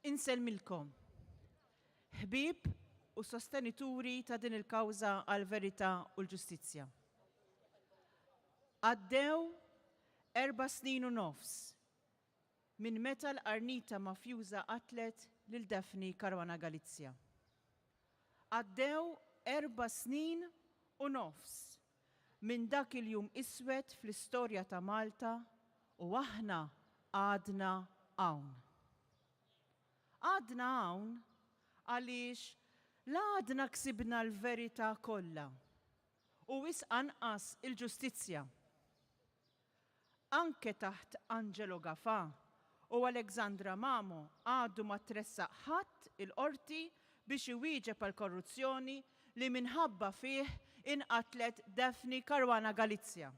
Inselmilkom, ħbieb u sostenituri ta' din il-kawża għal-verità u l-ġustizzja. Għaddew 4 snin u nofs minn meta l-qarnita mafjuża qatlet lil Daphne Caruana Galizia. Għaddew 4 snin u nofs minn dak il-jum iswed fl-istorja ta' Malta u aħna għadna hawn. Għadna hawn għaliex la għadna ksibna l-verità kollha u wis anqas il-ġustizzja. Anke taħt Angelo Gafà u Alexandra Mamo għadu ma tressaq ħadd il-qorti biex iwieġeb għal korruzzjoni li minħabba fih inqatlet Daphne Caruana Galizia.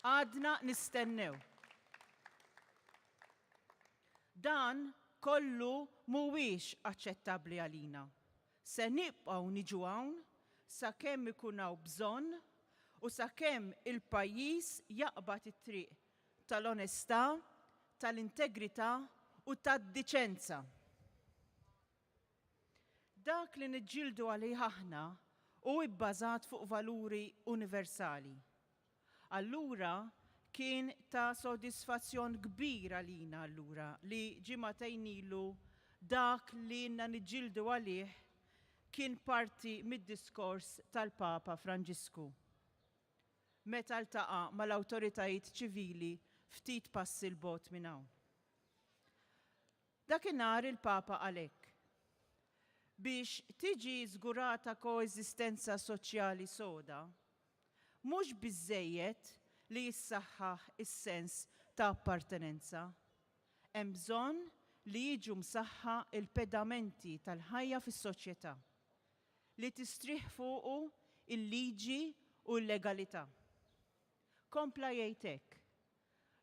Għadna nistennew. Dan kollu mhuwiex aċċettabbli għalina. Se nibqgħu niġu hawn sakemm ikun hawn bżonn u sakemm il-pajjiż jaqbad it-triq tal-onestà, tal-integrità u tad-diċenza. Dak li niġġieldu għalih aħna huwa bbażat fuq valuri universali. Allura kien ta' sodisfazzjon kbira lina allura li ġimagħtejn ilu dak li inna niġġieldu għalih kien parti mid-diskors tal-Papa Franġisku. Meta ltaqa' mal-awtoritajiet ċivili ftit passi l-bogħod minn hawn. Dakinhar il-Papa għalhekk biex tiġi żgurata koeżistenza soċjali soda, mhux biżżejjed li jissaħħaħ is-sens ta' appartenenza. Hemm bżonn li jiġu msaħħa il-pedamenti tal-ħajja fis-soċjetà li tistrieħ fuqu il-liġi u l-legalità. Kompla jgħid hekk.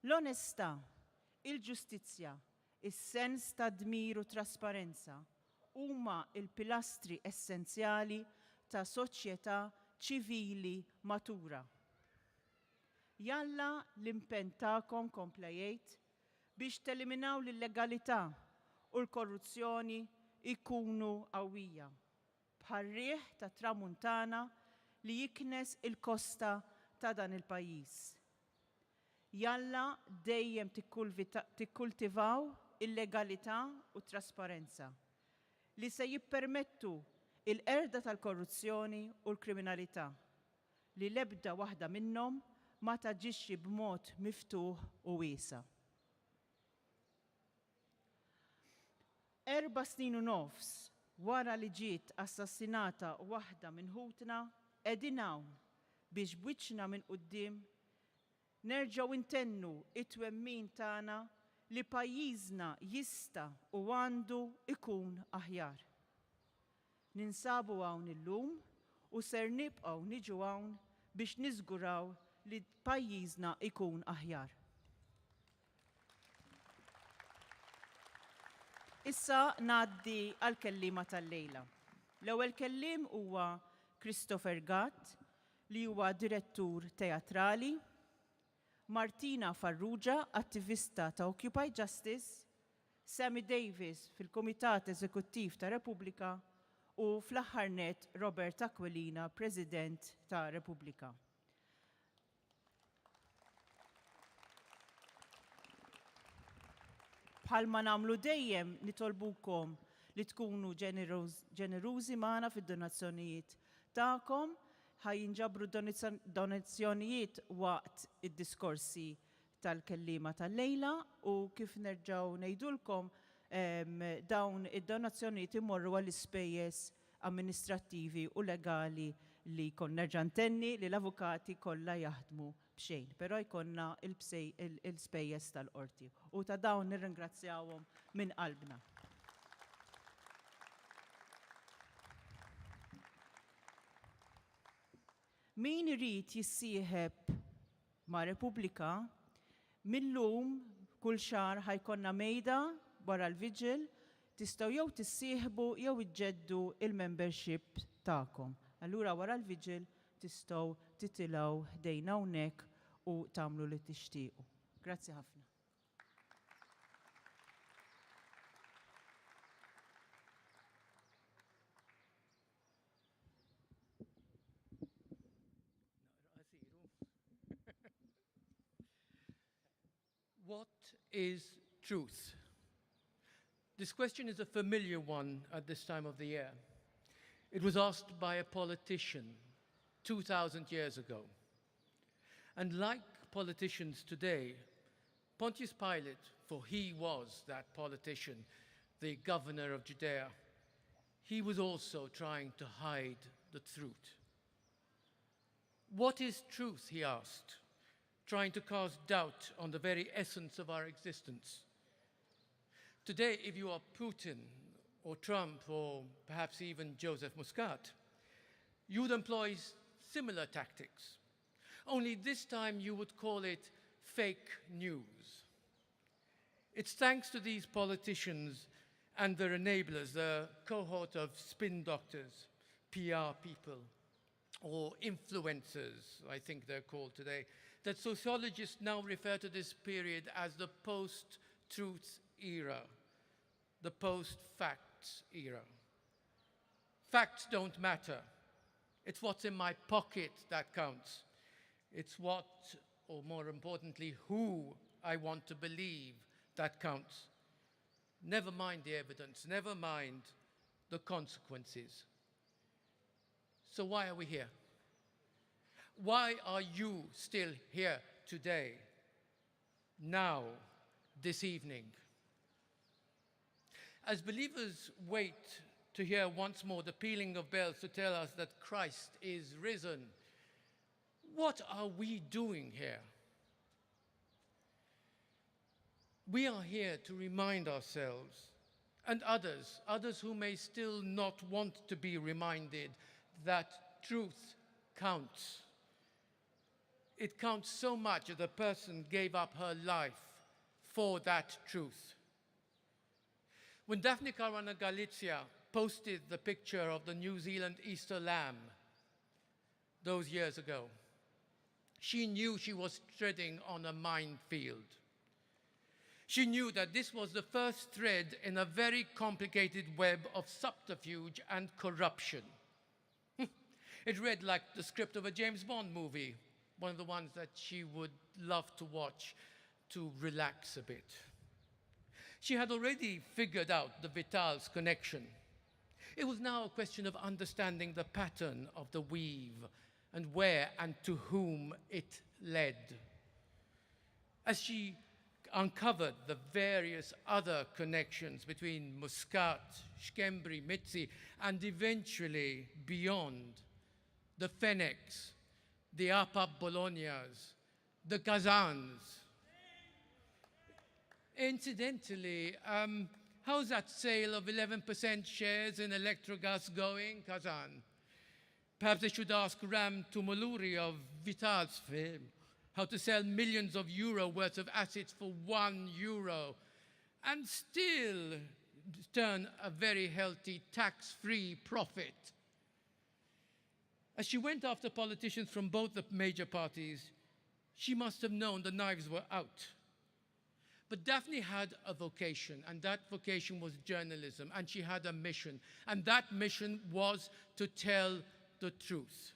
L-onestà, il-ġustizzja, is-sens ta' dmir u trasparenza huma il-pilastri essenzjali ta' soċjetà ċivili matura. Jalla l-impenn tagħkom kompla jgħid biex teliminaw l-illegalità u l-korruzzjoni ikunu qawwija. Bħar-riħ ta' tramuntana li jiknes il-kosta ta' dan il-pajjiż. Jalla dejjem tikkultivaw il-legalità u trasparenza li se jippermettu il-qerda tal-korruzzjoni u l-kriminalità li l-ebda waħda minnhom ma taġixxi b'mod miftuħ u wiesa'. 4 snin u nofs wara li ġiet assassinata waħda minn ħutna qegħdin hawn biex b'wiċċna minn quddiem nerġgħu intennu it-twemmin tagħna li pajjiżna jista' u għandu ikun aħjar. Ninsabu hawn illum u ser nibqgħu niġu hawn biex niżguraw li pajjiżna ikun aħjar. Issa ngħaddi għall-kelliema tal-lejla. L-ewwel kelliem huwa Christopher Gatt li huwa direttur teatrali, Martina Farrugia, attivista ta' Occupy Justice, Sammy Davis fil-Kumitat Eżekuttiv ta' Repubblika u fl-aħħar nett Robert Aquilina, President ta' Repubblika. Bħalma nagħmlu dejjem nitolbukom li tkunu ġenerużi magħna fid-donazzjonijiet tagħkom, ħajinġabru donazzjonijiet waqt id-diskorsi tal-kelliema tal-lejla u kif nerġgħu ngħidulkom dawn id-donazzjonijiet imorru għall-ispejjeż amministrattivi u legali li kon nerġa' ntenni li l-avukati kollha jaħdmu b'xejn, però jkollna il-spejjeż tal-qorti. U ta' dawn nirringrazzjawhom minn qalbna. Min irid jissieħeb ma' Repubblika, millum kull xahar ħajkonna mejda wara l-Vigil tistgħu jew tissieħbu jew iġġeddu il-membership tagħkom. Allura wara l-Vigil tistgħu titilgħu ħdejn hawnhekk u tagħmlu li tixtiequ. Grazzi ħafna. is truth? This question is a familiar one at this time of the year. It was asked by a politician 2,000 years ago. And like politicians today, Pontius Pilate, for he was that politician, the governor of Judea, he was also trying to hide the truth. What is truth, he asked, trying to cast doubt on the very essence of our existence. Today, if you are Putin or Trump or perhaps even Joseph Muscat, you would employ similar tactics. Only this time you would call it fake news. It's thanks to these politicians and their enablers, the cohort of spin doctors, PR people, or influencers, I think they're called today, that sociologists now refer to this period as the post-truth era, the post-facts era. Facts don't matter. It's what's in my pocket that counts. It's what, or more importantly, who I want to believe that counts. Never mind the evidence, never mind the consequences. So why are we here? Why are you still here today, now, this evening? As believers wait to hear once more the pealing of bells to tell us that Christ is risen, what are we doing here? We are here to remind ourselves and others who may still not want to be reminded, that truth counts. It counts so much that a person gave up her life for that truth. When Daphne Caruana Galizia posted the picture of the New Zealand Easter lamb those years ago, she knew she was treading on a minefield. She knew that this was the first thread in a very complicated web of subterfuge and corruption. It read like the script of a James Bond movie, one of the ones that she would love to watch to relax a bit. She had already figured out the Vital's connection. It was now a question of understanding the pattern of the weave and where and to whom it led. As she uncovered the various other connections between Muscat, Schembri, Mitzi, and eventually beyond, the Fennecs, the Apap Bolognas, the Kazans. Incidentally, how's that sale of 11% shares in Electrogas going, Kazan? Perhaps they should ask Ram Tumuluri of Vital's fame how to sell millions of euro worth of assets for €1 and still turn a very healthy tax-free profit. As she went after politicians from both the major parties, she must have known the knives were out. But Daphne had a vocation, and that vocation was journalism, and she had a mission, and that mission was to tell the truth.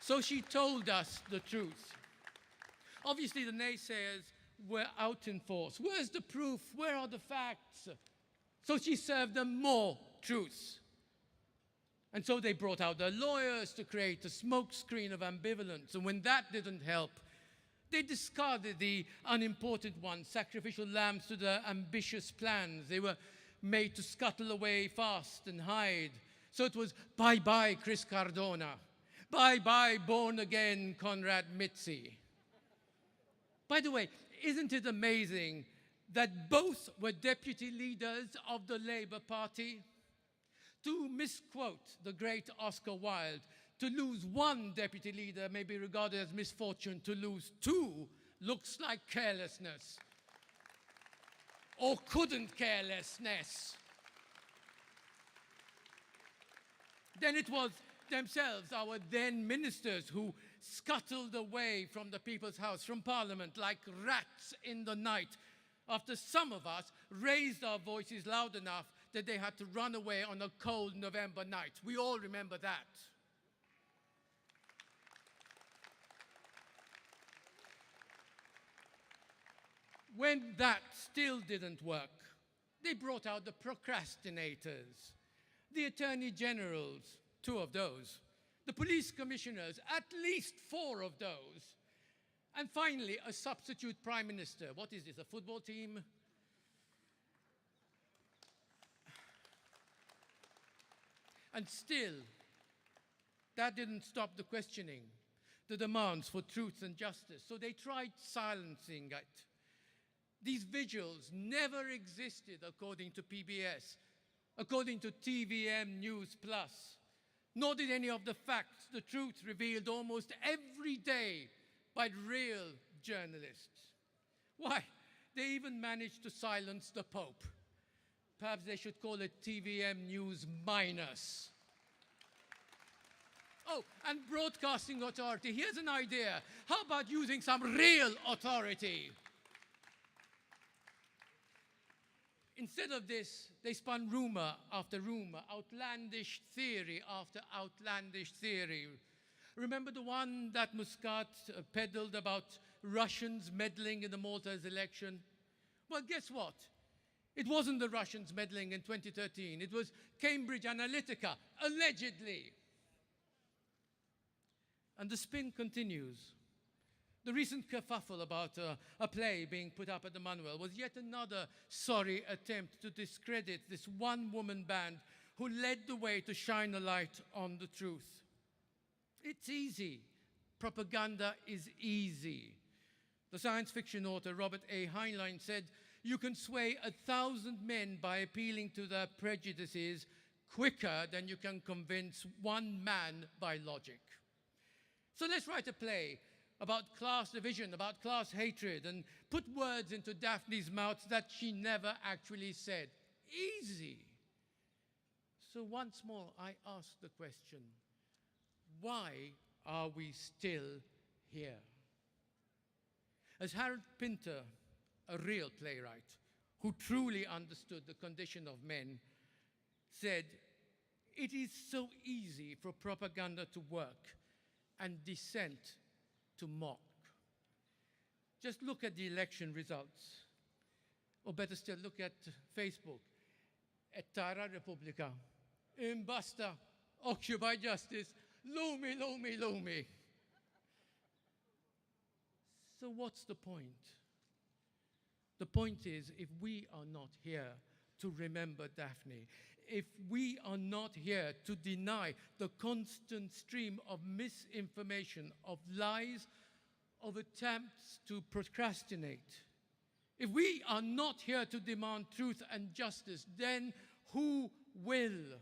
So she told us the truth. Obviously, the naysayers were out in force. Where's the proof? Where are the facts? So she served them more truth. And so they brought out their lawyers to create a smokescreen of ambivalence. And when that didn't help, they discarded the unimportant ones, sacrificial lambs to their ambitious plans. They were made to scuttle away fast and hide. So it was bye-bye Chris Cardona. Bye-bye born-again Conrad Mitzi. By the way, isn't it amazing that both were deputy leaders of the Labour Party? To misquote the great Oscar Wilde, to lose one deputy leader may be regarded as misfortune. To lose two looks like carelessness. Or couldn't carelessness. Then it was themselves, our then ministers, who scuttled away from the People's House, from Parliament, like rats in the night, after some of us raised our voices loud enough that they had to run away on a cold November night. We all remember that. When that still didn't work, they brought out the procrastinators, the attorney generals, 2 of those, the police commissioners, at least 4 of those, and finally a substitute prime minister. What is this, a football team? And still, that didn't stop the questioning, the demands for truth and justice. So they tried silencing it. These vigils never existed according to PBS, according to TVM News Plus, nor did any of the facts, the truth revealed almost every day by real journalists. Why? They even managed to silence the Pope. Perhaps they should call it TVM News Minus. Oh, and Broadcasting Authority, here's an idea. How about using some real authority? Instead of this, they spun rumor after rumor, outlandish theory after outlandish theory. Remember the one that Muscat peddled about Russians meddling in the Maltese election? Well, guess what? It wasn't the Russians meddling in 2013. It was Cambridge Analytica, allegedly. And the spin continues. The recent kerfuffle about a play being put up at the Manuel was yet another sorry attempt to discredit this one-woman band who led the way to shine a light on the truth. It's easy. Propaganda is easy. The science fiction author Robert A. Heinlein said, "You can sway 1,000 men by appealing to their prejudices quicker than you can convince one man by logic." So let's write a play about class division, about class hatred, and put words into Daphne's mouth that she never actually said. Easy. So once more, I ask the question, why are we still here? As Harold Pinter, a real playwright who truly understood the condition of men, said, "It is so easy for propaganda to work and dissent to mock. Just look at the election results. Or better still, look at Facebook. Et Tara Republica. Basta. Occupy justice. Lumi, lumi, lumi." So what's the point? The point is, if we are not here to remember Daphne, if we are not here to deny the constant stream of misinformation, of lies, of attempts to procrastinate, if we are not here to demand truth and justice, then who will?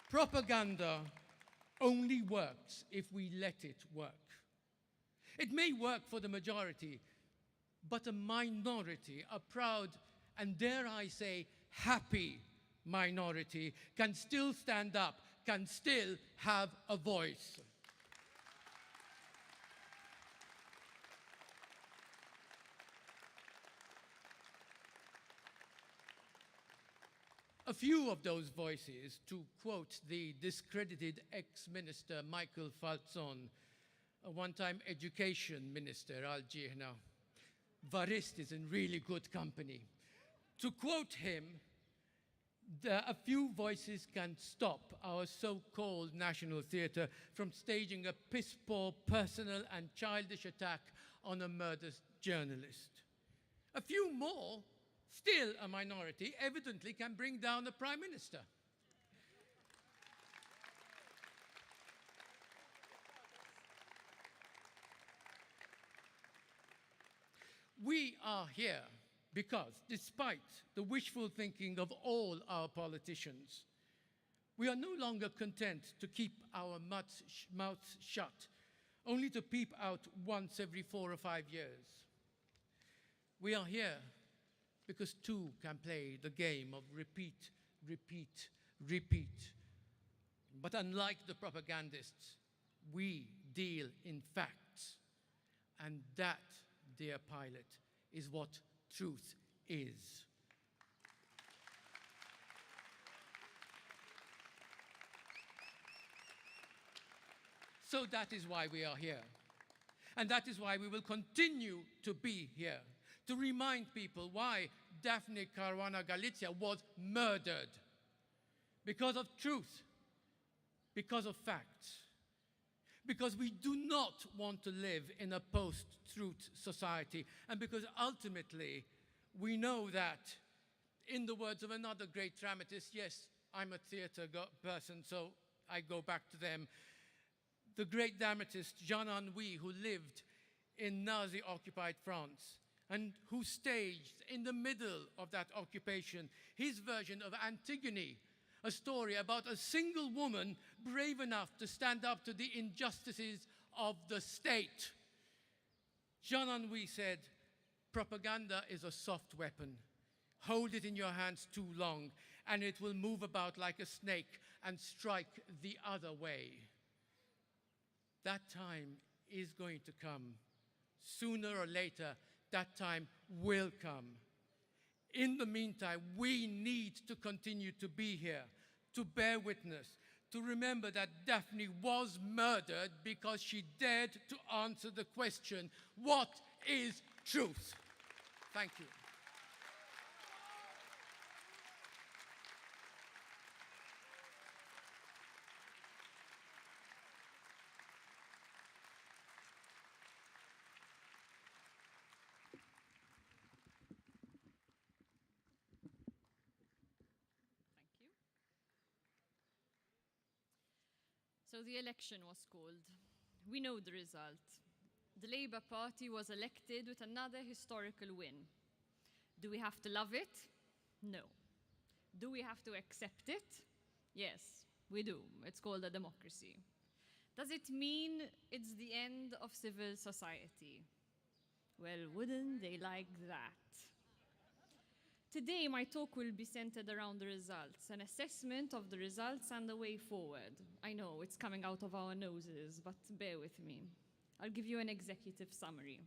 Propaganda only works if we let it work. It may work for the majority, but a minority, a proud and, dare I say, happy minority, can still stand up, can still have a voice. A few of those voices, to quote the discredited ex-minister Michael Falzon, a one-time education minister, Al-Jihna, Varist is in really good company. To quote him, a few voices can stop our so-called National Theatre from staging a piss-poor personal and childish attack on a murdered journalist. A few more, still a minority, evidently can bring down the Prime Minister. We are here because, despite the wishful thinking of all our politicians, we are no longer content to keep our mouths shut, only to peep out once every 4 or 5 years. We are here because 2 can play the game of repeat, repeat, repeat. But unlike the propagandists, we deal in facts. And that, dear pilot, is what truth is. So that is why we are here. And that is why we will continue to be here, to remind people why Daphne Caruana Galizia was murdered. Because of truth, because of facts, because we do not want to live in a post-truth society, and because ultimately we know that, in the words of another great dramatist, yes, I'm a theater person, so I go back to them, the great dramatist Jean Anouilh, who lived in Nazi-occupied France and who staged in the middle of that occupation his version of Antigone, a story about a single woman brave enough to stand up to the injustices of the state. Jean Anouilh said, "Propaganda is a soft weapon. Hold it in your hands too long, and it will move about like a snake and strike the other way." That time is going to come. Sooner or later, that time will come. In the meantime, we need to continue to be here, to bear witness, to remember that Daphne was murdered because she dared to answer the question, what is truth? Thank you. So the election was called. We know the result. The Labour Party was elected with another historical win. Do we have to love it? No. Do we have to accept it? Yes, we do. It's called a democracy. Does it mean it's the end of civil society? Well, wouldn't they like that? Today, my talk will be centered around the results, an assessment of the results and the way forward. I know it's coming out of our noses, but bear with me. I'll give you an executive summary.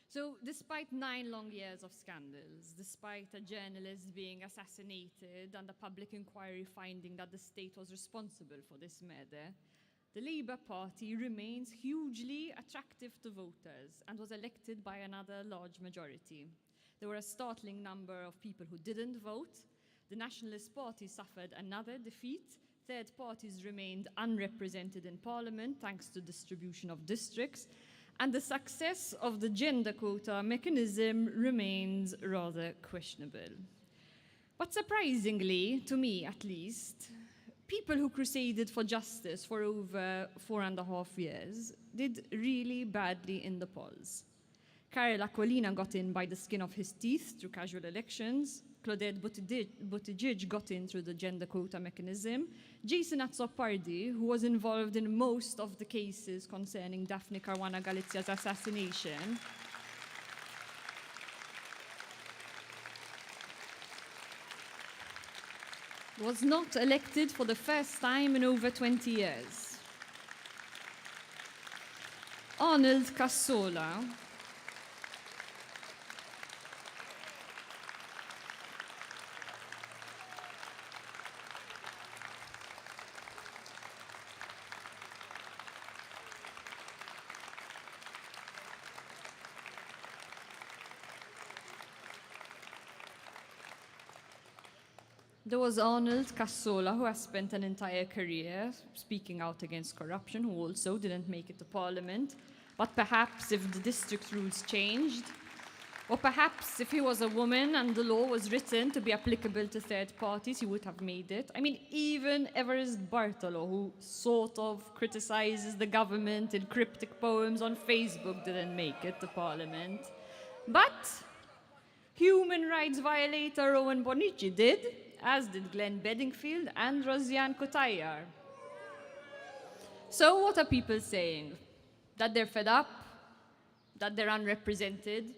So, despite 9 long years of scandals, despite a journalist being assassinated and a public inquiry finding that the state was responsible for this murder, the Labour Party remains hugely attractive to voters and was elected by another large majority. There were a startling number of people who didn't vote. The Nationalist Party suffered another defeat. Third parties remained unrepresented in Parliament thanks to distribution of districts. And the success of the gender quota mechanism remains rather questionable. But surprisingly, to me at least, people who crusaded for justice for over 4.5 years did really badly in the polls. Carol Aquilina got in by the skin of his teeth through casual elections. Claudette Buttigieg got in through the gender quota mechanism. Jason Azzopardi, who was involved in most of the cases concerning Daphne Caruana Galizia's assassination, was not elected for the first time in over 20 years. Arnold Cassola, there was Arnold Cassola, who has spent an entire career speaking out against corruption, who also didn't make it to Parliament. But perhaps if the district rules changed, or perhaps if he was a woman and the law was written to be applicable to third parties, he would have made it. I mean, even Everest Bartolo, who sort of criticizes the government in cryptic poems on Facebook, didn't make it to Parliament. But human rights violator Rowan Bonnici did, as did Glenn Bedingfield and Rosiane Cotayar. So what are people saying? That they're fed up? That they're unrepresented?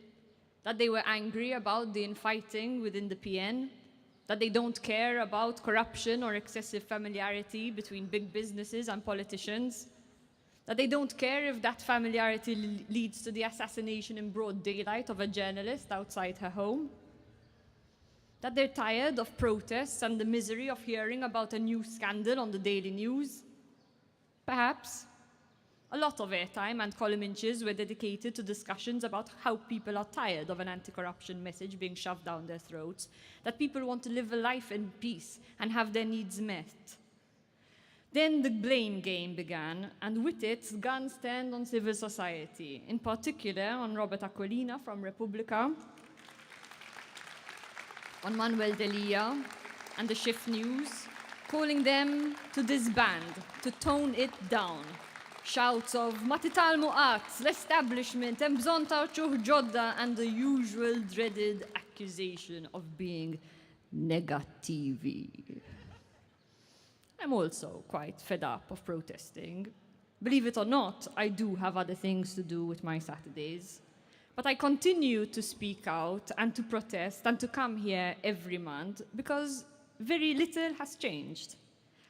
That they were angry about the infighting within the PN? That they don't care about corruption or excessive familiarity between big businesses and politicians? That they don't care if that familiarity leads to the assassination in broad daylight of a journalist outside her home? That they're tired of protests and the misery of hearing about a new scandal on the daily news? Perhaps a lot of airtime and column inches were dedicated to discussions about how people are tired of an anti-corruption message being shoved down their throats, that people want to live a life in peace and have their needs met. Then the blame game began, and with it, guns turned on civil society, in particular on Robert Aquilina from Repubblica, on Manuel Delia and the Shift News, calling them to disband, to tone it down. Shouts of "ma titalmu qatt, l-establishment, hemm bżonn ta' ċuħ ġodda," and the usual dreaded accusation of being negattivi. I'm also quite fed up of protesting. Believe it or not, I do have other things to do with my Saturdays. But I continue to speak out and to protest and to come here every month because very little has changed.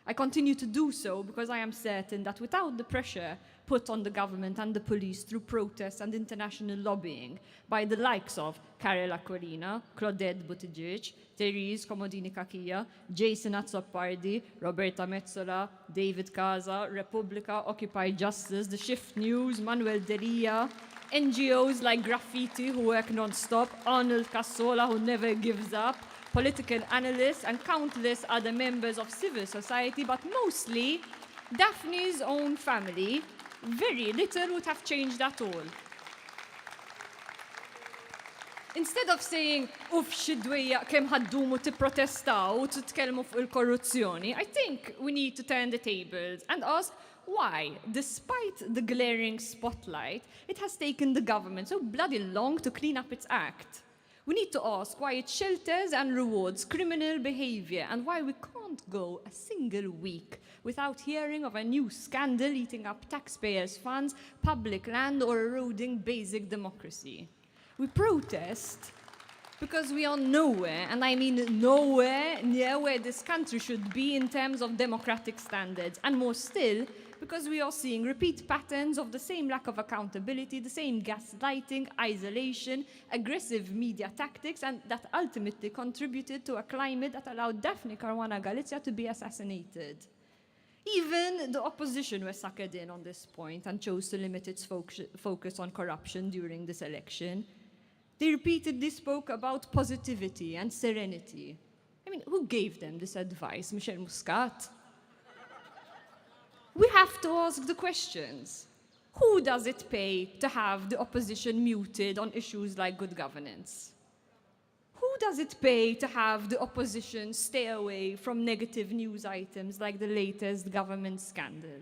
I continue to do so because I am certain that without the pressure put on the government and the police through protests and international lobbying by the likes of Karel Aquilina, Claudette Buttigieg, Therese Comodini Kakia, Jason Azzopardi, Roberta Metsola, David Casa, Repubblica, Occupy Justice, The Shift News, Manuel Delia, NGOs like Graffiti who work non-stop, Arnold Cassola who never gives up, political analysts and countless other members of civil society, but mostly Daphne's own family, very little would have changed at all. Instead of saying, "Uf, xidwejja kemm ħaddumu tipprotestaw u titkellmu fuq il-korruzzjoni," I think we need to turn the tables and ask why, despite the glaring spotlight, it has taken the government so bloody long to clean up its act. We need to ask why it shelters and rewards criminal behavior and why we can't go a single week without hearing of a new scandal eating up taxpayers' funds, public land, or eroding basic democracy. We protest because we are nowhere, and I mean nowhere near where this country should be in terms of democratic standards, and more still, because we are seeing repeat patterns of the same lack of accountability, the same gaslighting, isolation, aggressive media tactics, and that ultimately contributed to a climate that allowed Daphne Caruana Galizia to be assassinated. Even the opposition were suckered in on this point and chose to limit its focus on corruption during this election. They repeatedly spoke about positivity and serenity. I mean, who gave them this advice? Michel Muscat? We have to ask the questions. Who does it pay to have the opposition muted on issues like good governance? Who does it pay to have the opposition stay away from negative news items like the latest government scandal?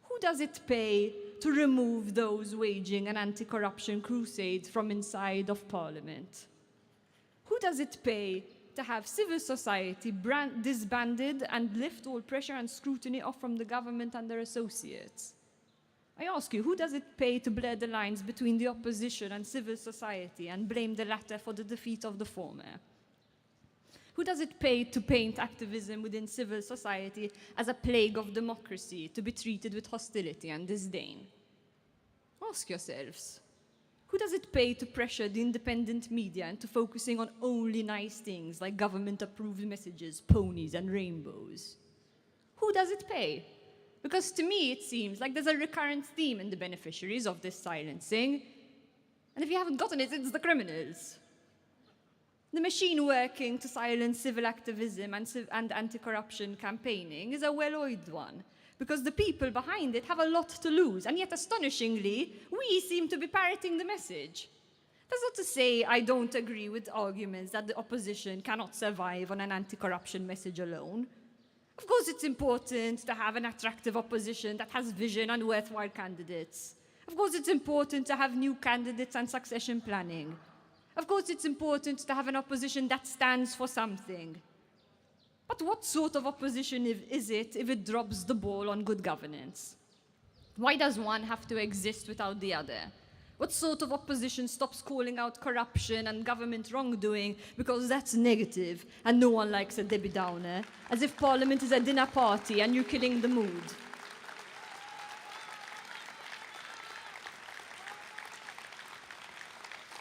Who does it pay to remove those waging an anti-corruption crusade from inside of Parliament? Who does it pay to have civil society disbanded and lift all pressure and scrutiny off from the government and their associates? I ask you, who does it pay to blur the lines between the opposition and civil society and blame the latter for the defeat of the former? Who does it pay to paint activism within civil society as a plague of democracy to be treated with hostility and disdain? Ask yourselves. Who does it pay to pressure the independent media into focusing on only nice things like government-approved messages, ponies, and rainbows? Who does it pay? Because to me, it seems like there's a recurrent theme in the beneficiaries of this silencing. And if you haven't gotten it, it's the criminals. The machine working to silence civil activism and anti-corruption campaigning is a well-oiled one, because the people behind it have a lot to lose, and yet astonishingly, we seem to be parroting the message. That's not to say I don't agree with arguments that the opposition cannot survive on an anti-corruption message alone. Of course, it's important to have an attractive opposition that has vision and worthwhile candidates. Of course, it's important to have new candidates and succession planning. Of course, it's important to have an opposition that stands for something. But what sort of opposition is it if it drops the ball on good governance? Why does one have to exist without the other? What sort of opposition stops calling out corruption and government wrongdoing because that's negative and no one likes a Debbie Downer, as if Parliament is a dinner party and you're killing the mood?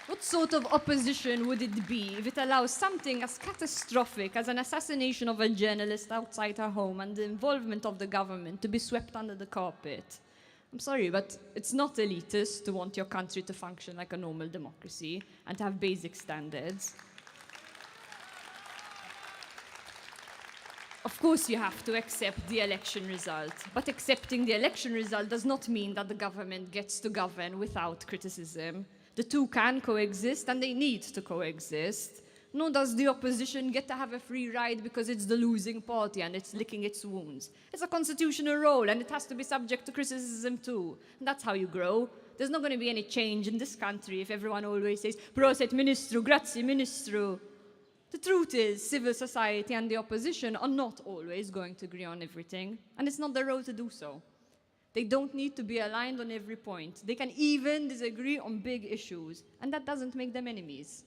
What sort of opposition would it be if it allows something as catastrophic as an assassination of a journalist outside her home and the involvement of the government to be swept under the carpet? I'm sorry, but it's not elitist to want your country to function like a normal democracy and to have basic standards. Of course, you have to accept the election result, but accepting the election result does not mean that the government gets to govern without criticism. The two can coexist, and they need to coexist. Nor does the opposition get to have a free ride because it's the losing party and it's licking its wounds. It's a constitutional role, and it has to be subject to criticism too. And that's how you grow. There's not going to be any change in this country if everyone always says, "Proset ministru, grazie ministru." The truth is, civil society and the opposition are not always going to agree on everything, and it's not their role to do so. They don't need to be aligned on every point. They can even disagree on big issues, and that doesn't make them enemies.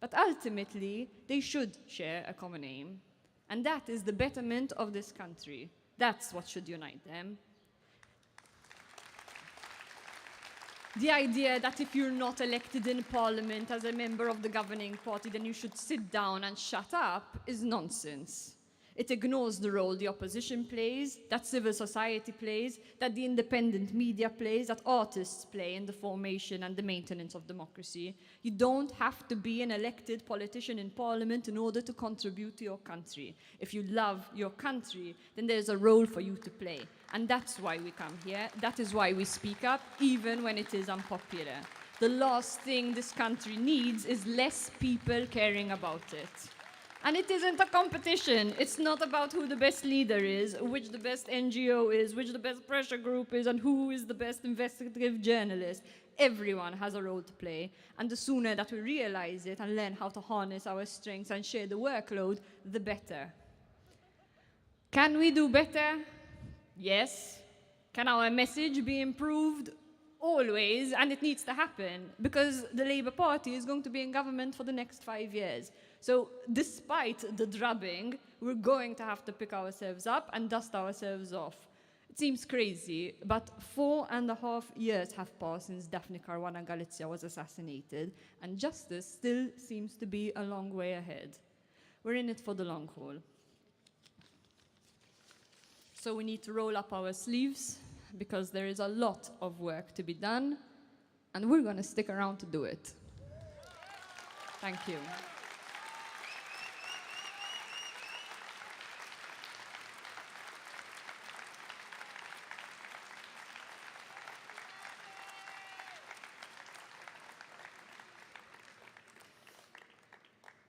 But ultimately, they should share a common aim, and that is the betterment of this country. That's what should unite them. The idea that if you're not elected in parliament as a member of the governing party, then you should sit down and shut up is nonsense. It ignores the role the opposition plays, that civil society plays, that the independent media plays, that artists play in the formation and the maintenance of democracy. You don't have to be an elected politician in parliament in order to contribute to your country. If you love your country, then there's a role for you to play. And that's why we come here. That is why we speak up, even when it is unpopular. The last thing this country needs is less people caring about it. And it isn't a competition. It's not about who the best leader is, which the best NGO is, which the best pressure group is, and who is the best investigative journalist. Everyone has a role to play. And the sooner that we realize it and learn how to harness our strengths and share the workload, the better. Can we do better? Yes. Can our message be improved? Always, and it needs to happen, because the Labour Party is going to be in government for the next 5 years. So despite the drubbing, we're going to have to pick ourselves up and dust ourselves off. It seems crazy, but 4.5 years have passed since Daphne Caruana Galizia was assassinated, and justice still seems to be a long way ahead. We're in it for the long haul. So we need to roll up our sleeves, because there is a lot of work to be done, and we're going to stick around to do it. Thank you.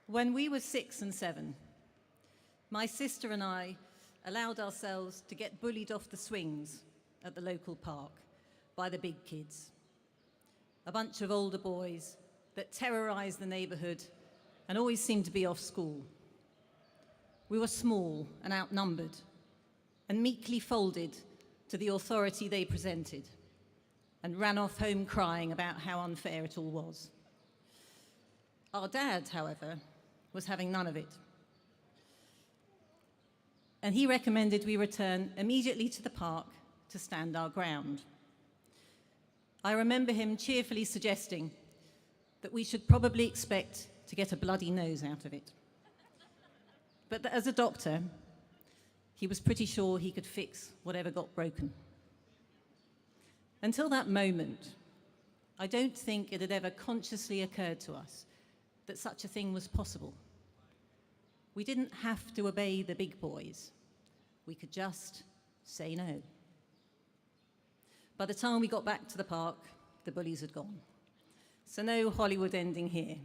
When we were 6 and 7, my sister and I allowed ourselves to get bullied off the swings at the local park by the big kids. A bunch of older boys that terrorized the neighborhood and always seemed to be off school. We were small and outnumbered and meekly folded to the authority they presented and ran off home crying about how unfair it all was. Our dad, however, was having none of it. And he recommended we return immediately to the park to stand our ground. I remember him cheerfully suggesting that we should probably expect to get a bloody nose out of it. But that as a doctor, he was pretty sure he could fix whatever got broken. Until that moment, I don't think it had ever consciously occurred to us that such a thing was possible. We didn't have to obey the big boys. We could just say no. By the time we got back to the park, the bullies had gone. So no Hollywood ending here.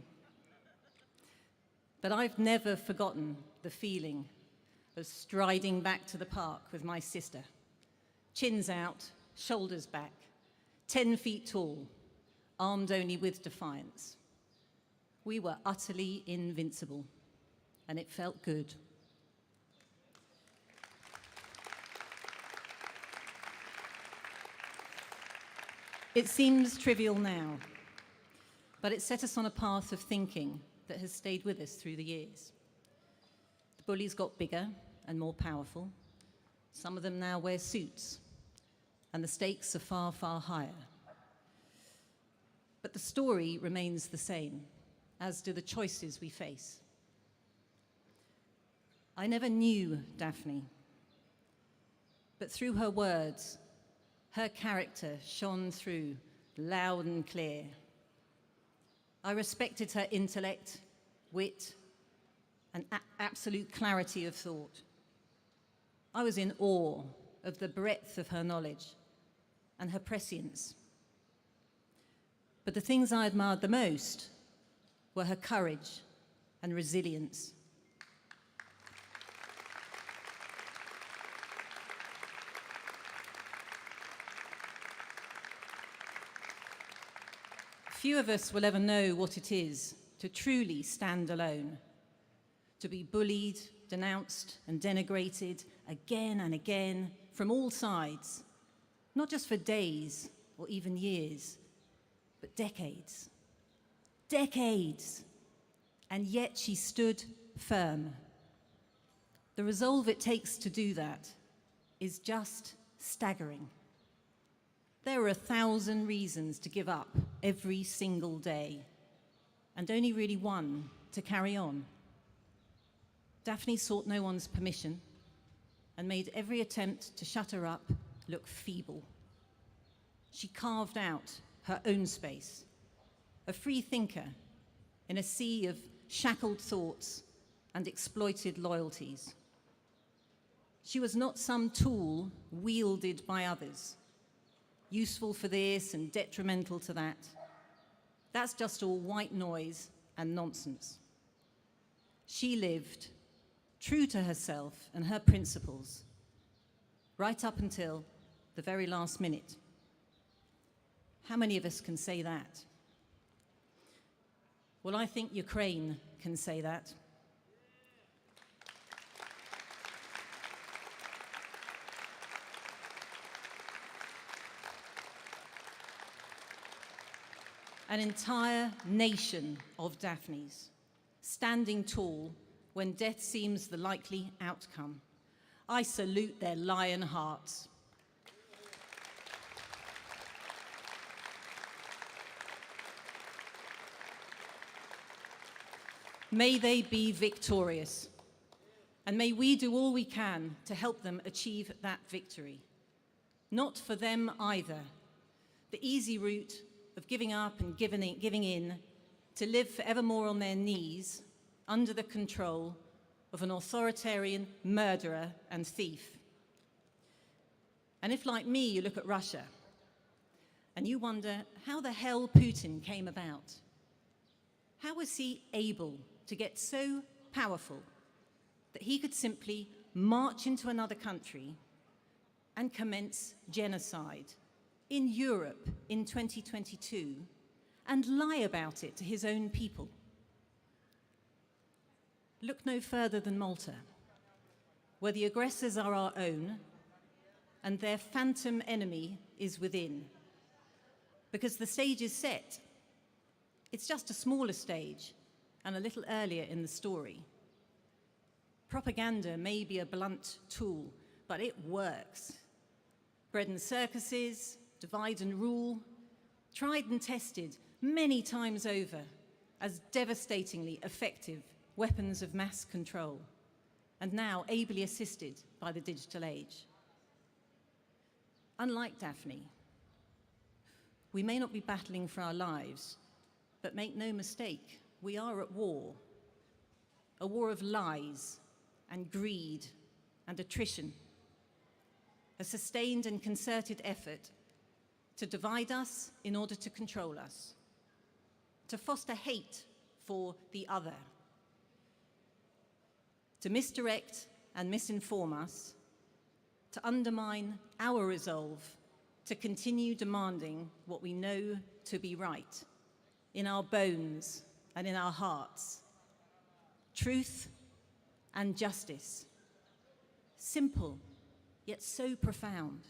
But I've never forgotten the feeling of striding back to the park with my sister. Chins out, shoulders back, 10 feet tall, armed only with defiance. We were utterly invincible, and it felt good. It seems trivial now, but it set us on a path of thinking that has stayed with us through the years. The bullies got bigger and more powerful. Some of them now wear suits, and the stakes are far, far higher. But the story remains the same, as do the choices we face. I never knew Daphne, but through her words, her character shone through loud and clear. I respected her intellect, wit, and absolute clarity of thought. I was in awe of the breadth of her knowledge and her prescience. But the things I admired the most were her courage and resilience. Few of us will ever know what it is to truly stand alone, to be bullied, denounced, and denigrated again and again from all sides, not just for days or even years, but decades. Decades! And yet she stood firm. The resolve it takes to do that is just staggering. There are 1,000 reasons to give up every single day, and only really one to carry on. Daphne sought no one's permission and made every attempt to shut her up look feeble. She carved out her own space, a free thinker in a sea of shackled thoughts and exploited loyalties. She was not some tool wielded by others, useful for this and detrimental to that. That's just all white noise and nonsense. She lived true to herself and her principles, right up until the very last minute. How many of us can say that? Well, I think Ukraine can say that. An entire nation of Daphnes, standing tall when death seems the likely outcome. I salute their lion hearts. May they be victorious, and may we do all we can to help them achieve that victory. Not for them either. The easy route of giving up and giving in, to live forevermore on their knees under the control of an authoritarian murderer and thief. And if, like me, you look at Russia and you wonder how the hell Putin came about, how was he able to get so powerful that he could simply march into another country and commence genocide in Europe in 2022 and lie about it to his own people? Look no further than Malta, where the aggressors are our own and their phantom enemy is within. Because the stage is set. It's just a smaller stage and a little earlier in the story. Propaganda may be a blunt tool, but it works. Bread and circuses, divide and rule, tried and tested many times over as devastatingly effective weapons of mass control, and now ably assisted by the digital age. Unlike Daphne, we may not be battling for our lives, but make no mistake, we are at war. A war of lies and greed and attrition. A sustained and concerted effort to divide us in order to control us. To foster hate for the other. To misdirect and misinform us. To undermine our resolve to continue demanding what we know to be right in our bones and in our hearts. Truth and justice. Simple, yet so profound.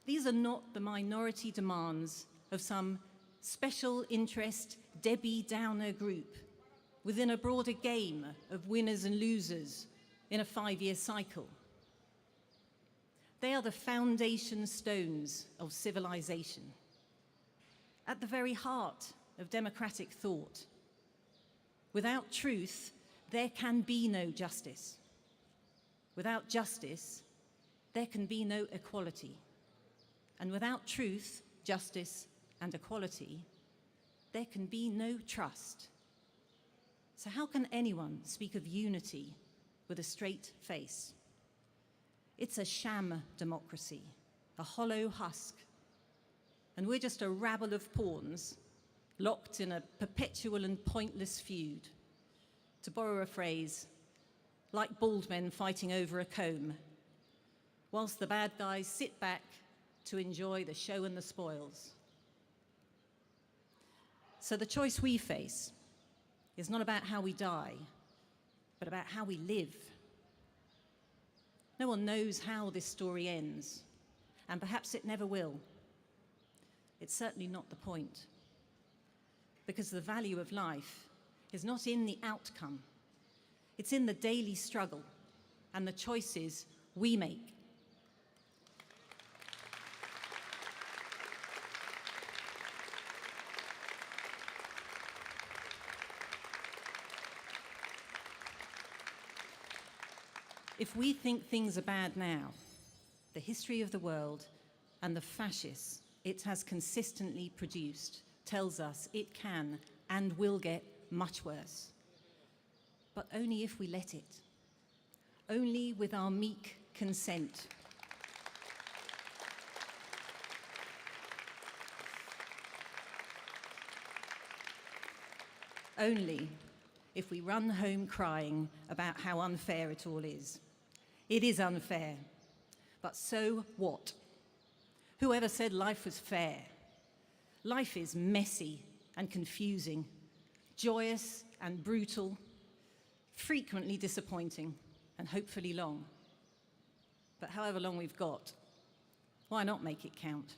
These are not the minority demands of some special interest Debbie Downer group within a broader game of winners and losers in a 5-year cycle. They are the foundation stones of civilization. at the very heart of democratic thought. Without truth, there can be no justice. Without justice, there can be no equality. And without truth, justice, and equality, there can be no trust. So how can anyone speak of unity with a straight face? It's a sham democracy, a hollow husk. And we're just a rabble of pawns locked in a perpetual and pointless feud. To borrow a phrase, like bald men fighting over a comb, whilst the bad guys sit back to enjoy the show and the spoils. So the choice we face is not about how we die, but about how we live. No one knows how this story ends, and perhaps it never will. It's certainly not the point, because the value of life is not in the outcome. It's in the daily struggle and the choices we make. If we think things are bad now, the history of the world and the fascists it has consistently produced tells us it can and will get much worse. But only if we let it. Only with our meek consent. Only if we run home crying about how unfair it all is. It is unfair, but so what? Whoever said life was fair? Life is messy and confusing, joyous and brutal, frequently disappointing and hopefully long. But however long we've got, why not make it count?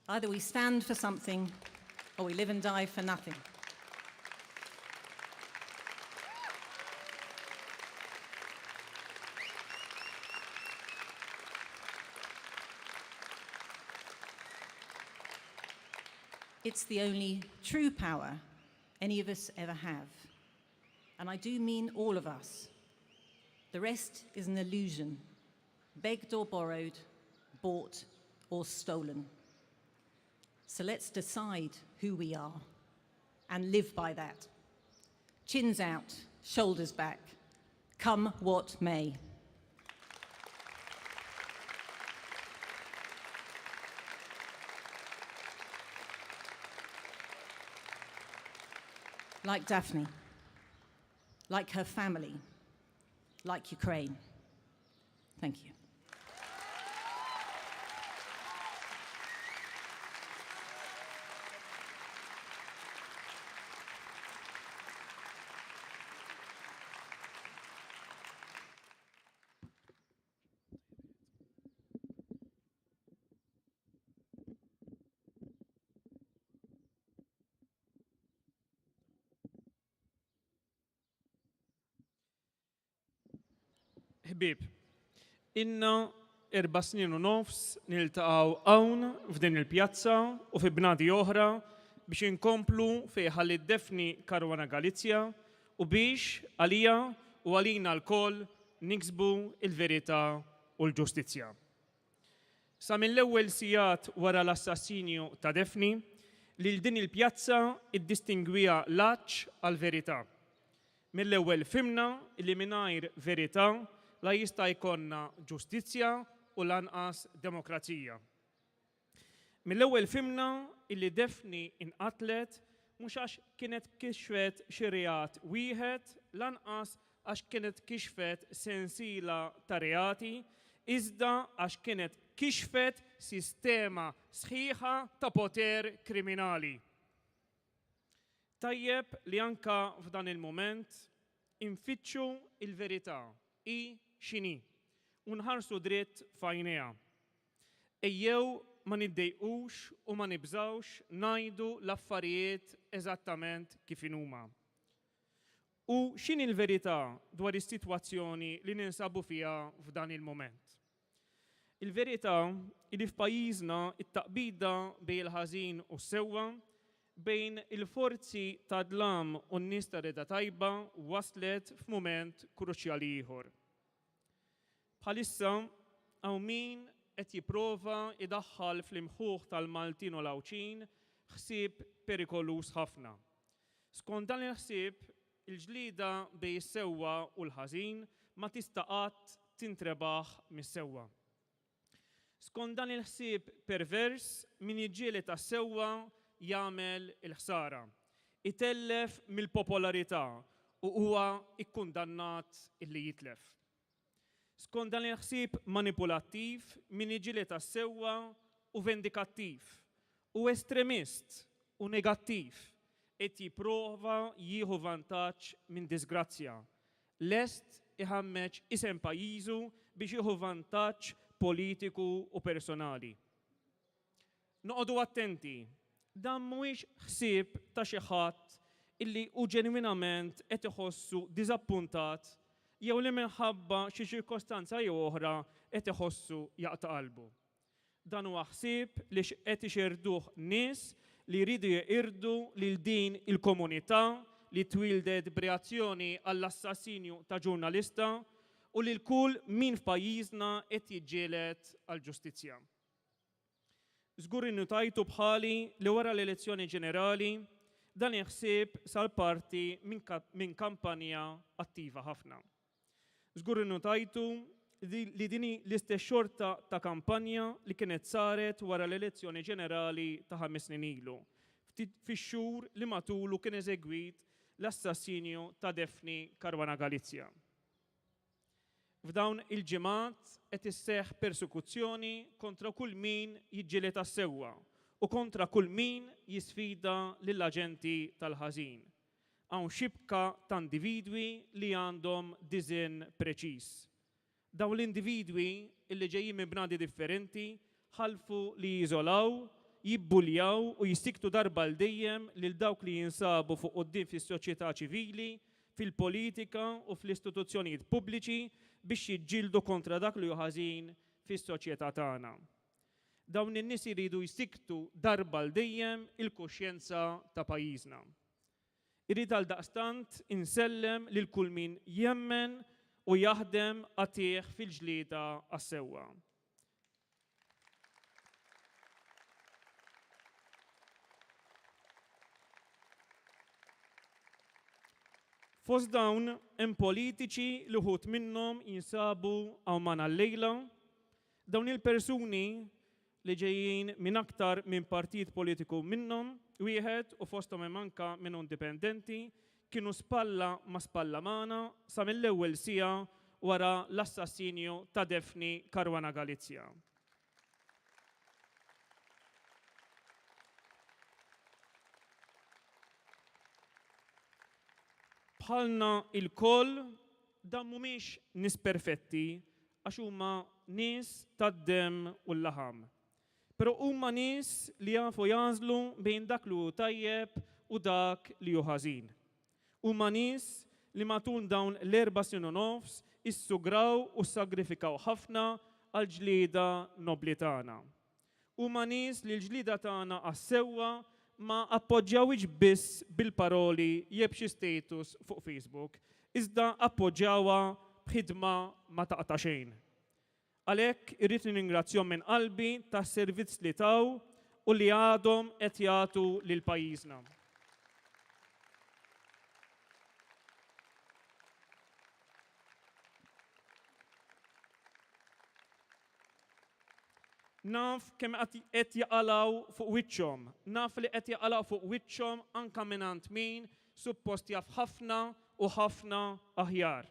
Either we stand for something or we live and die for nothing. It's the only true power any of us ever have. And I do mean all of us. The rest is an illusion, begged or borrowed, bought or stolen. So let's decide who we are and live by that. Chins out, shoulders back, come what may. Like Daphne, like her family, like Ukraine. Thank you. Ħbib, inna 4 snin u nofs niltaqgħu hawn f'din il-pjazza u fi bnadi oħra biex inkomplu fejn ħallit Daphne Caruana Galizia u biex għalija u għalina lkoll niksbu l-verità u l-ġustizzja. Sa mill-ewwel sigħat wara l-assassinju ta' Daphne lil din il-pjazza iddistingwija l-għaġġ għall-verità. Mill-ewwel fimna li mingħajr verità la jista' jkollna ġustizzja u lanqas demokrazija. Mill-ewwel fimna illi Daphne inqatlet mhux għax kienet kixfet xi reat wieħed lanqas għax kienet kixfet sensiela ta' reati iżda għax kienet kixfet sistema sħiħa ta' poter kriminali. Tajjeb li anka f'dan il-moment infittxu il-verità x'inhi u nħarsu dritt f'għajnejha. Ejjew ma niddejqux u ma nibżgħux ngħidu l-affarijiet eżattament kif huma. U x'inhi l-verità dwar is-sitwazzjoni li ninsabu fiha f'dan il-moment? Il-verità li f'pajjiżna it-taqbida bejn il-ħażin u s-sewwa bejn il-forzi ta' dlam u n-nies ta' reda tajba waslet f'mument kruċjali ieħor. Bħalissa hawn min qed jipprova idaħħal fl-imħuħ tal-Maltin u l-Awċin ħsieb perikolus ħafna. Skont dan il-ħsieb, il-ġlieda bejn is-sewwa u l-ħażin ma tista' qatt tintrebaħ mis-sewwa. Skont dan il-ħsieb pervers min jiġġieled tas-sewwa jagħmel il-ħsara, itellef mill-popolarità u huwa ikkundannat illi jitlef. Skont dan il-ħsieb manipulattiv min jiġġieled tas-sewwa u vendikattiv u estremist u negattiv qed jipprova jieħu vantaġġ minn disgrazzja, lest iħammeġ isem pajjiżu biex jieħu vantaġġ politiku u personali. Noqogħdu attenti, dan mhuwiex ħsieb ta' xi ħadd illi hu ġenwinament qed iħossu diżappuntat jew li minħabba xi ċirkostanza jew oħra qed iħossu jaqta' qalbu. Dan huwa ħsieb li qed ixerduh nies li jridu jeqirdu lil din il-komunità li twildet b'reazzjoni għall-assassinju ta' ġurnalista u lil kull min f'pajjiżna qed jiġġieled għall-ġustizzja. Żgur innu tajtu bħali li wara l-elezzjoni ġenerali dan il-ħsieb sar parti minn kampanja attiva ħafna. Żgur innu tajtu li dini l-istess xorta ta' kampanja li kienet saret wara l-elezzjoni ġenerali ta' 5 snin ilu, fix-xhur li matulu kien eżegwit l-assassinju ta' Defni Caruana Galizia. F'dawn il-ġimgħat qed isseħħ persekuzzjoni kontra kull min jiġġieled tas-sewwa u kontra kull min jisfida lill-aġenti tal-ħażin. Hawn xibka ta' individwi li għandhom diżinn preċiż. Dawn l-individwi illi ġejjin minn bnadi differenti ħalfu li jiżolaw, jibbuljaw u jistiktu darba l dejjem lil dawk li jinsabu fuq quddiem fis-soċjetà ċivili, fil-politika u fl-istituzzjonijiet pubbliċi biex jiġġieldu kontra dak li hu ħażin fis-soċjetà tagħna. Dawn in-nies iridu jsiktu darba l dejjem il-kuxjenza ta' pajjiżna. Irid għaldaqstant insellem lil kull min jemmen u jaħdem għatih fil-ġlieda għas-sewwa. Fost dawn hemm politiċi li wħud minnhom jinsabu hawn magħna llejla. Dawn il-persuni li ġejjin minn aktar minn partit politiku minnhom wieħed u fosthom hemm anke minn indipendenti kienu spalla ma' spalla magħna sa mill-ewwel siegħa wara l-assassinju ta' Defni Caruana Galizia. Bħalna il-koll dan mhumiex nies perfetti għax huma nies tad-demm u l-laħam. Però huma nies li jafu jażlu bejn dak li hu tajjeb u dak li hu ħażin. Huma nies li matul dawn l-4 snin u nofs issugraw u sagrifikaw ħafna għal ġlieda nobli tagħna. Huma nies li l-ġlieda tagħna għas-sewwa ma appoġġjawx biss bil-paroli jew xi status fuq Facebook, iżda appoġġjawha b'ħidma ma taqta' xejn. Għalhekk irrid ningrazzjahom minn qalbi tas-servizz li taw u li għadhom qed jagħtu lil pajjiżna. Naf kemm qed jaqalgħu fuq wiċċhom, naf li qed jaqalgħu fuq wiċċhom anke mingħand min suppost jaf ħafna u ħafna aħjar.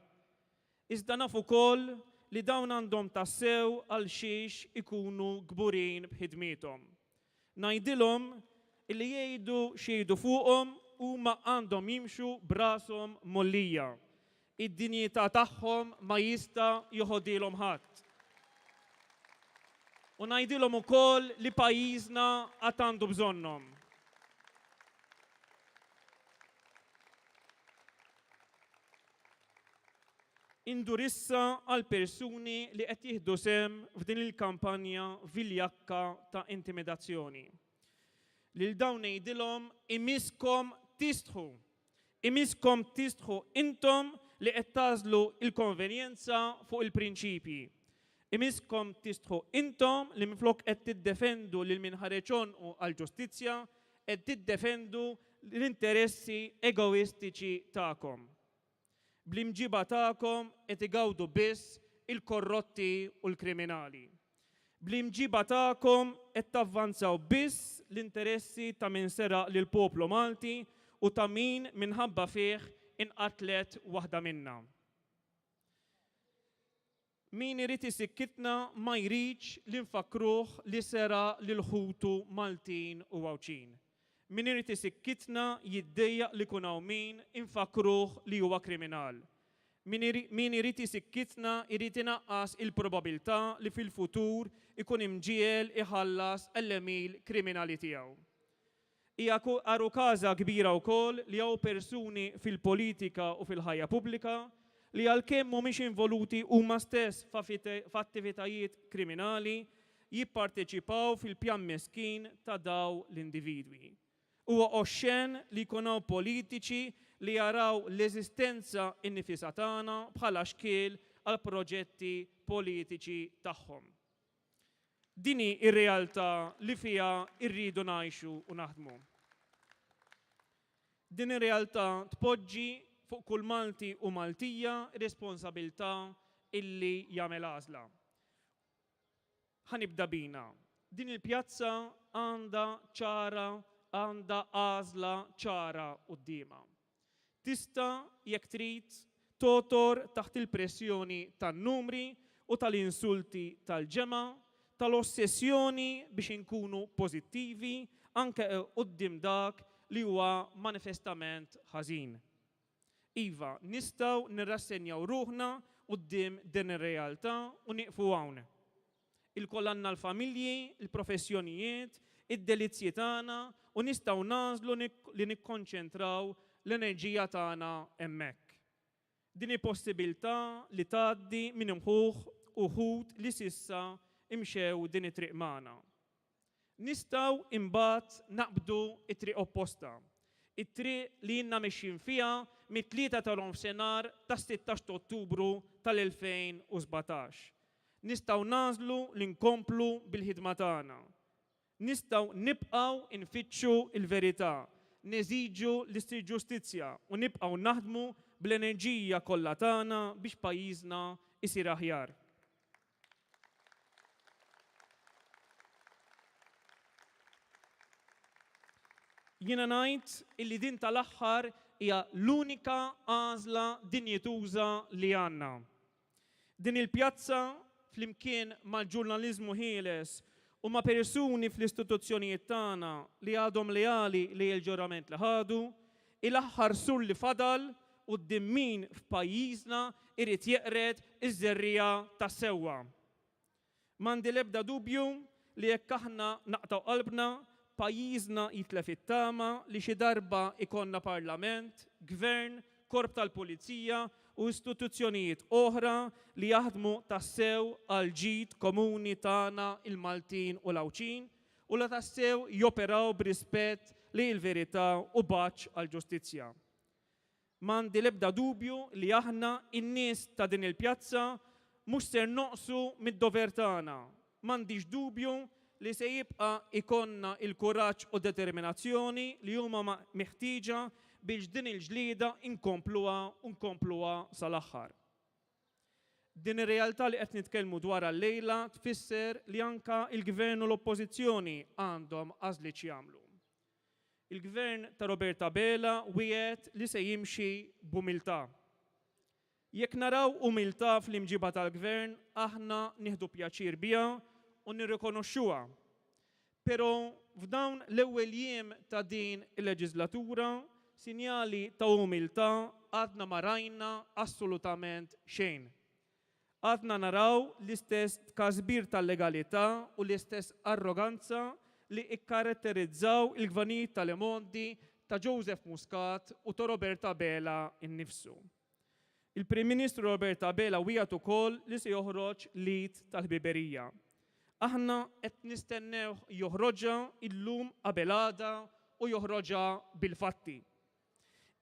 Iżda naf ukoll li dawn għandhom tassew għal xiex ikunu gburin b'ħidmithom. Ngħidilhom li jgħidu xejdu fuqhom huma għandhom jimxu b'rashom mollija. Id-dinjità tagħhom ma jista' joħodilhom ħadd. U ngħidilhom ukoll li pajjiżna għad għandu bżonnhom. indurissa għal persuni li qed jieħdu sem f'din il-kampanja viljakka ta' intimidazzjoni. Lil dawn ngħidilhom imiskom tistħu. Imiskom tistħu intom li qed tażlu il-konvenjenza fuq il-prinċipji. Imiskom tistħu intom li minflok qed tiddefendu lil minħareġ u għall-ġustizzja qed tiddefendu l-interessi egoistiċi tagħkom. Bl-imġiba tagħkom qed igawdu biss il-korrotti u l-kriminali. Bl-imġiba tagħkom qed tavvanzaw biss l-interessi ta' min seraq lil poplu Malti u ta' min minħabba fih inqatlet waħda minna. Min irid isikkitna ma jridx li nfakruh li sera lil ħutu Maltin u Għawċin. Min irid isikkitna jiddejjaq li kun hawn min infakruh li huwa kriminal. Min irid isikkitna irid inaqqas il-probabilità li fil-futur ikun imġiel iħallas għall-emil kriminali tiegħu. Hija każa kbira wkoll li hawn persuni fil-politika u fil-ħajja pubblika li għalkemm mhumiex involuti huma stess f'attivitajiet kriminali jipparteċipaw fil-pjan meskin ta' daw l-individwi. Huwa oxxen li jkunu politiċi li jaraw l-eżistenza innifisa tagħna bħala xkiel għal proġetti politiċi tagħhom. Dini ir-realtà li fiha rridu ngħixu u naħdmu. Din ir-realtà tpoġġi fuq kull Malti u Maltija responsabilità illi jagħmel għażla. Ħanibda bina. Din il-pjazza għandha għażla ċara qudiemha. Tista' jekk trid totor taħt il-pressjoni tan-numri u tal-insulti tal-ġemgħa, tal-ossessjoni biex inkunu pożittivi anke quddiem dak li huwa manifestament ħażin. Iva, nistgħu nirrassenjaw ruħna quddiem din ir-realtà u nieqfu hawn. Il-koll għandna l-familji, il-professjonijiet, id-delizzji tagħna u nistgħu nażlu li nikkonċentraw l-enerġija tagħna hemmhekk. Din possibilità li tgħaddi minn uħud li sissa imxew din it-triq magħna. Nistgħu imbagħad naqbdu it-triq opposta. It-triq li jinna mexxin fiha mit-3 tal-nofsinhar tas-16 Ottubru tal-2017. Nistgħu nażlu li nkomplu bil-ħidma tagħna. Nistgħu nibqgħu infittxu l-verità, neżiġu l-ġustizzja u nibqgħu naħdmu bl-enerġija kollha tagħna biex pajjiżna isir aħjar. Jiena ngħid illi din tal-aħħar hija l-unika għażla dinjetuża li għandna. Din il-pjazza flimkien mal-ġurnaliżmu ħieles u ma' persuni fl-istituzzjonijiet tagħna li għadhom leali li l-ġurament li ħadu, il-aħħar sur li fadal quddiem min f'pajjiżna irid jeqret iż-żerrija tas-sewwa. M'għandi l-ebda dubju li jekk aħna naqtaw qalbna pajjiżna jitlef it-tama li xi darba ikonna parlament, gvern, korp tal-pulizija u istituzzjonijiet oħra li jaħdmu tassew għal ġid komuni tagħna il-Maltin u l-Għawċin u li tassew joperaw b'rispett li l-verità u baċċ għal ġustizzja. M'għandi l-ebda dubju li aħna in-nies ta' din il-pjazza mhux ser noqsu mid-dover tagħna. M'għandix dubju li se jibqa' ikonna il-kuraġġ u determinazzjoni li huma meħtieġa biex din il-ġlieda inkompluha sal-aħħar. Din ir-realtà li qed nitkellmu dwarha llejla tfisser li anke il-Gvern u l-Oppożizzjoni għandhom għażliet jagħmlu. Il-Gvern ta' Roberta Bela wiegħed li se jimxi b'umiltà. Jekk naraw umiltà fl-imġiba tal-Gvern, aħna nieħdu pjaċir biha u nirrikonoxxuha. Però f'dawn l-ewwel jiem ta' din il-leġislatura sinjali ta' umiltà għadna ma rajna assolutament xejn. Għadna naraw l-istess tkasbir tal-legalità u l-istess arroganza li ikkaratterizzaw il-gvanijiet tal-Emondi ta' Joseph Muscat u ta' Roberta Bela innifsu. Il-Prim Ministru Robert Abela wieħed ukoll li se joħroġ lied tal-ħbiberija. Aħna qed nistennew joħroġha illum qabelada u joħroġha bil-fatti.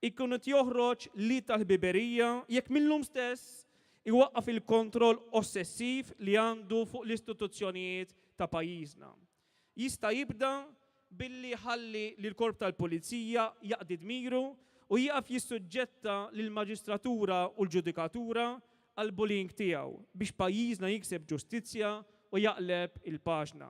Ikkun qed joħroġ lied tal-ħbiberija jekk millum stess iwaqqaf il-kontroll ossessiv li għandu fuq l-istituzzjonijiet ta' pajjiżna. Jista' jibda billi ħalli lill-korp tal-pulizija jaqdi dmiru u jaqaf jissuġġetta lill-maġistratura u l-ġudikatura għal bullying tiegħu biex pajjiżna jikseb ġustizzja u jaqleb il-paġna.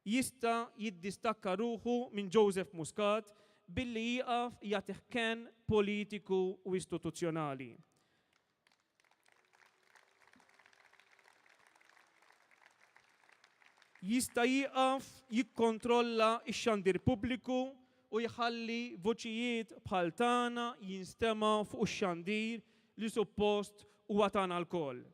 Jista' jiddistakka ruħu minn Joseph Muscat billi jaqaf jagħtih ken politiku u istituzzjonali. Jista' jieqaf jikkontrolla x-xandir pubbliku u jħalli voċijiet bħal tagħna jinstema' fuq ix-xandir li suppost huwa tagħna lkoll.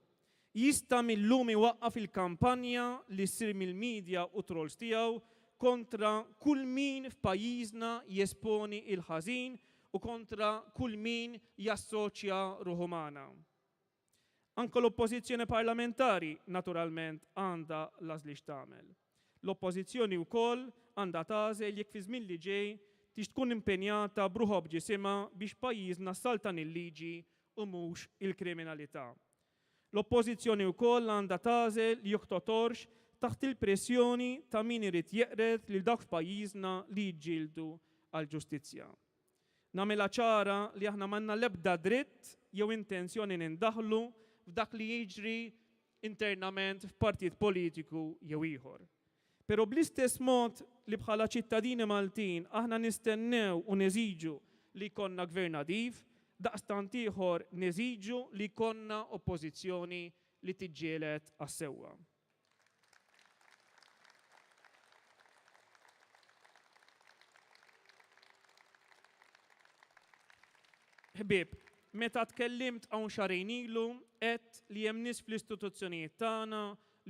Jista' millum iwaqqaf il-kampanja li ssir mill-medja u trolls tiegħu kontra kull min f'pajjiżna jesponi il-ħażin u kontra kull min jassoċja ruħu magħna. Anke l-oppożizzjoni parlamentari naturalment għandha l-għażlix tagħmel. L-oppożizzjoni wkoll għandha tagħżel jekk fi żmien li ġej tix tkun impenjata b'ruħha b'ġisimha biex pajjiżna saltan il-liġi u mhux il-kriminalità. L-oppożizzjoni wkoll għandha tagħżel li joħtotorx taħt il-pressjoni ta' min irid jeqret lil dawk f'pajjiżna li jġieldu għall-ġustizzja. Nagħmilha ċara li aħna m'għandna l-ebda dritt jew intenzjoni nindaħlu f'dak li jiġri internament f'partit politiku jew ieħor. Però bl-istess mod li bħala ċittadini Maltin aħna nistennew u neżiġu li jkollna gvern nadif, daqstant ieħor neżiġu li jkollna oppożizzjoni li tiġġieled għas-sewwa. Ħbieb, meta tkellimt hawn xarejn ilu qed li hemm nies fl-istituzzjonijiet tagħna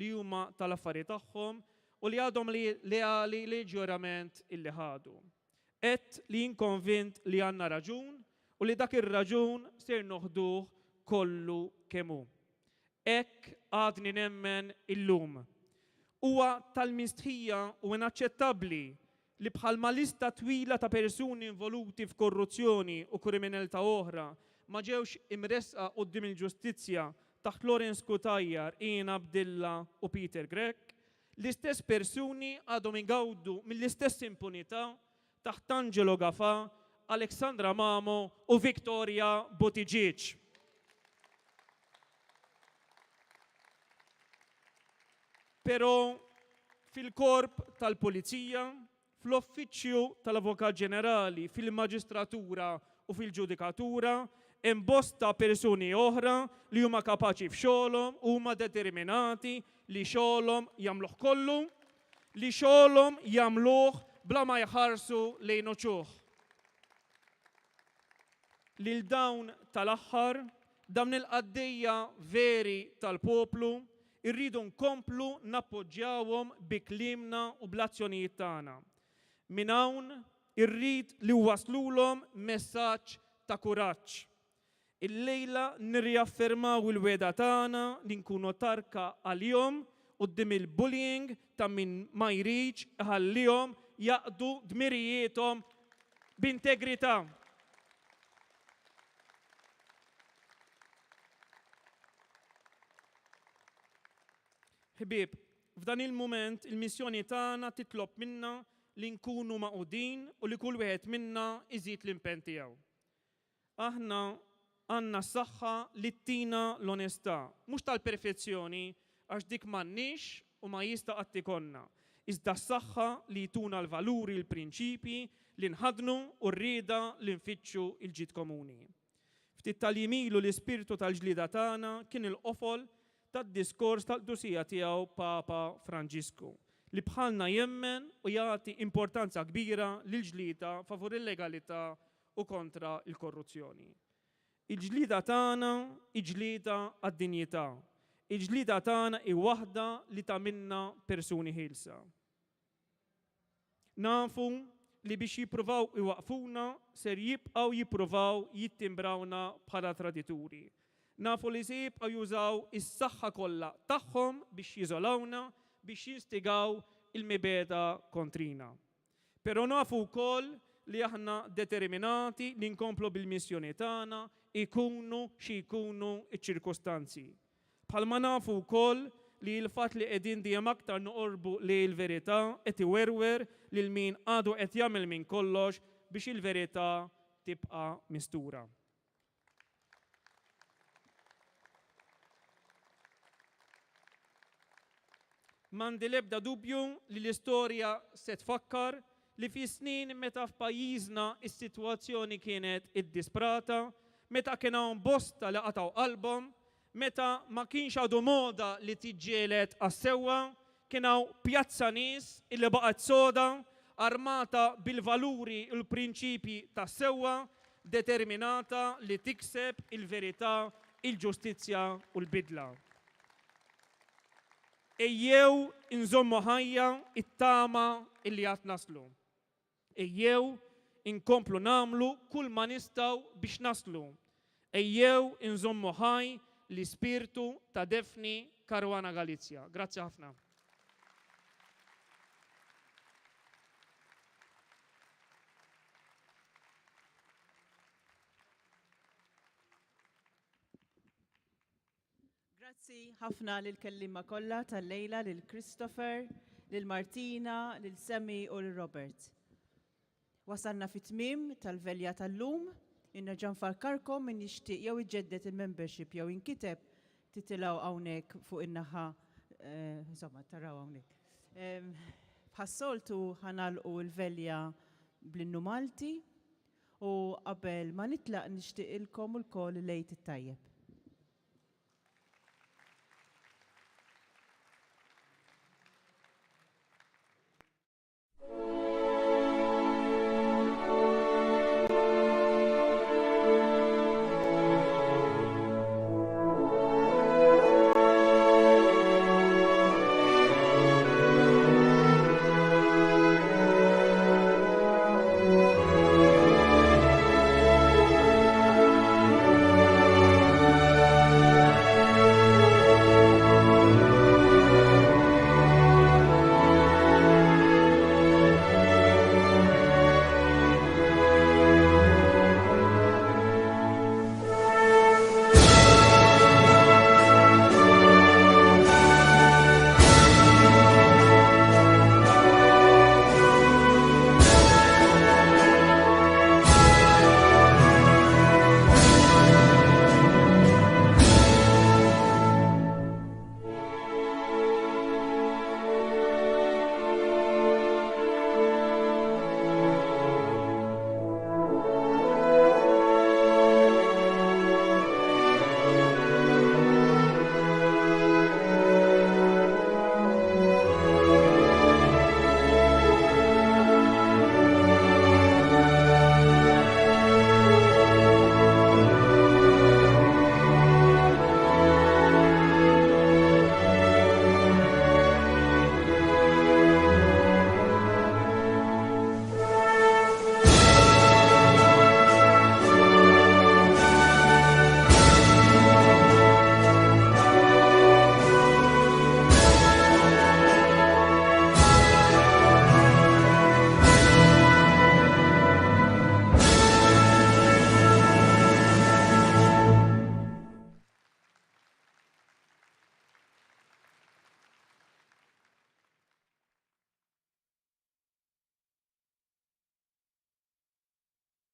li huma tal-affarijiet tagħhom u li għadhom leali li ġurament illi ħadu. Qed li jinkonvint li għandna raġun u li dak ir-raġun ser noħduh kollu kemm hu. Hekk għadni nemmen illum. Huwa tal-mistħija u inaċċettabbli li bħalma lista twila ta' persuni involuti f'korruzzjoni u kriminalità oħra ma ġewx imresqa quddiem il-ġustizzja taħt Lawrence Kutajjar, Ian Abdilla u Peter Grech, l-istess persuni għadhom igawdu mill-istess impunità taħt Angelo Gafà, Aleksandra Mamo u Victoria Buttigieg. Però fil-korp tal-Pulizija, fl-Uffiċċju tal-Avukat Ġenerali, fil-Maġistratura u fil-Ġudikatura, hemm bosta persuni oħra li huma kapaċi f'xogħolhom, huma determinati li xogħolhom jagħmluh kollu, li xogħolhom jagħmluh bla ma jħarsu lejn uċuħ. Lil dawn tal-aħħar, dawn il-qaddejja veri tal-poplu, irridu nkomplu nappoġġjawhom bi kliemna u bl-azzjonijiet tagħna. Minn hawn irrid li waslulhom messaġġ ta' kuraġġ. Il-lejla nirriaffermaw il-weda tagħna li nkunu tarka għalihom quddiem il-bullying ta' min ma jridx iħallihom jaqdu dmirijietom b'integrità. Ħbieb, f'dan il-mument il-missjoni tagħna titlob minna li nkunu maqudin u li kull wieħed minna iżid l-impenn tiegħu. Aħna għandna s-saħħa li ttina l-onestà, mhux tal-perfezzjoni għax dik m'għandniex u ma jista' qatt ikollna. Iżda s-saħħa li jtuna l-valuri, l-prinċipji li nħadnu u rrieda li nfittxu il-ġid komuni. Ftit tal-jimilu l-ispirtu tal-ġlida tagħna kien il-qofol tad-diskors tal-qdusija tiegħu Papa Franġisku li bħalna jemmen u jagħti importanza kbira lil ġlida favur il-legalità u kontra il-korruzzjoni. Il-ġlida tagħna ġlida għad-dinjità. Il-ġlida tagħna hi waħda li tagħmilna persuni ħielsa. Nafu li biex jippruvaw iwaqfuna ser jibqgħu jippruvaw jittimbrawna bħala tradituri. Nafu li se jibqgħu jużaw is-saħħa kollha tagħhom biex jiżolawna, biex jinstigaw il-mibeda kontrina. Però nafu wkoll li aħna determinati li nkomplu bil-missjoni tagħna ikunu xi jkunu ċ-ċirkostanzi. Bħalma nafu wkoll li l-fatt li qegħdin dejjem aktar noqorbu li l-verità qed iwerwer lil min għadu qed jagħmel minn kollox biex il-verità tibqa' mistura. M'għandi l-ebda dubju li l-istorja se tfakkar li fi snin meta f'pajjiżna is-sitwazzjoni kienet iddisprata, meta kien hawn bosta li qataw qalbhom, meta ma kienx għadu moda li tiġġieled għas-sewwa, kien hawn pjazza nies illi baqgħet soda, armata bil-valuri u l-prinċipji tas-sewwa, determinata li tikseb il-verità, il-ġustizzja u l-bidla. Ejjew inżommu ħajja it-tama illi għat naslu. Ejjew inkomplu namlu kull ma nistgħu biex naslu. Ejjew inżommu ħaj l-ispirtu ta' Defni Karwana Galizja. Grazzi ħafna. Grazzi ħafna lill-kellima kollha tal-lejla, lil Christopher, lil Martina, lil Semi u lil Robert. Wasalna fit-tmiem tal-velja tal-lum, innerġa' nfakkarkom min jixtieq jew iġġedded il-membership jew inkiteb titilgħu hawnhekk fuq in-naħa insomma taraw hawnhekk. Bħas-soltu ħanalqu l-velja bl-innu Malti u qabel ma nitlaq nixtieq ilkom ulkoll lejt it-tajjeb.